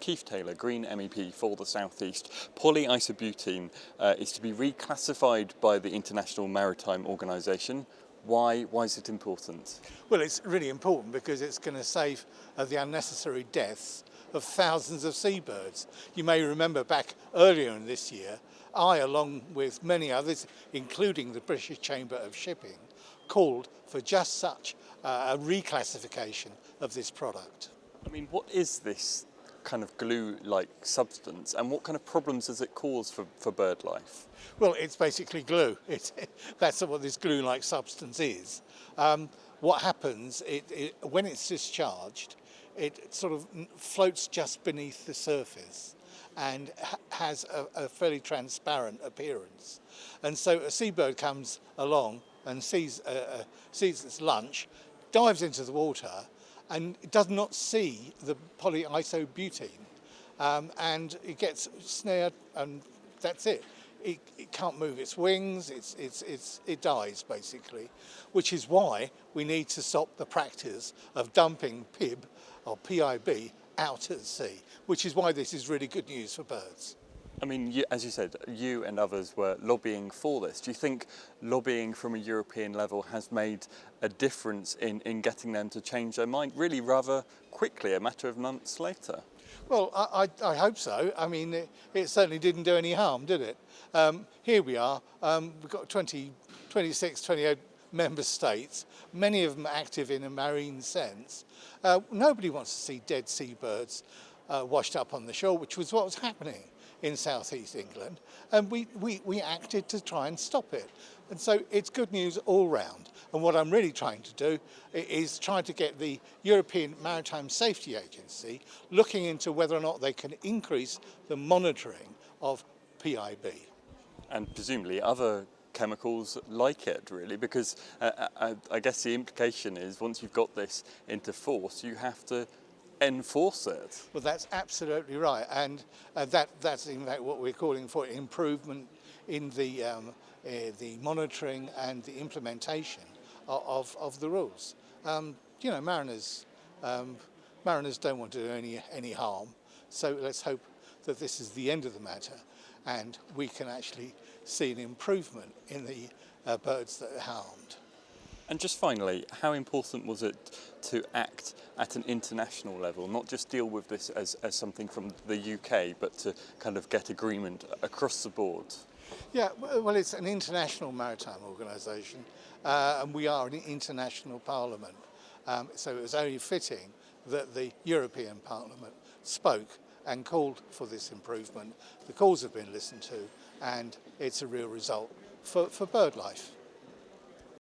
Keith Taylor, Green MEP for the South East. Polyisobutene is to be reclassified by the International Maritime Organisation. Why is it important? Well, it's really important because it's going to save the unnecessary deaths of thousands of seabirds. You may remember back earlier in this year, I, along with many others, including the British Chamber of Shipping, called for just such a reclassification of this product. I mean, what is this kind of glue-like substance and what kind of problems does it cause for bird life? Well, it's basically glue. That's what this glue-like substance is. What happens, when it's discharged, it sort of floats just beneath the surface and has a fairly transparent appearance. And so a seabird comes along and sees its lunch, dives into the water, and it does not see the polyisobutene, and it gets snared, and that's it. It can't move its wings. It dies basically, which is why we need to stop the practice of dumping PIB or PIB out at sea, which is why this is really good news for birds. I mean, as you said, you and others were lobbying for this. Do you think lobbying from a European level has made a difference in getting them to change their mind really rather quickly, a matter of months later? Well, I hope so. I mean, it certainly didn't do any harm, did it? Here we are. We've got 26, 28 member states, many of them active in a marine sense. Nobody wants to see dead seabirds washed up on the shore, which was what was happening in southeast England, and we acted to try and stop it. And so it's good news all round. And what I'm really trying to do is trying to get the European Maritime Safety Agency looking into whether or not they can increase the monitoring of PIB. And presumably other chemicals like it, really, because I guess the implication is once you've got this into force, you have to enforce it. Well, that's absolutely right, and that's in fact what we're calling for: improvement in the monitoring and the implementation of the rules. You know, mariners don't want to do any harm, so let's hope that this is the end of the matter, and we can actually see an improvement in the birds that are harmed. And just finally, how important was it to act at an international level, not just deal with this as something from the UK, but to kind of get agreement across the board? Yeah, well, it's an international maritime organisation, and we are an international parliament. So it was only fitting that the European Parliament spoke and called for this improvement. The calls have been listened to, and it's a real result for bird life.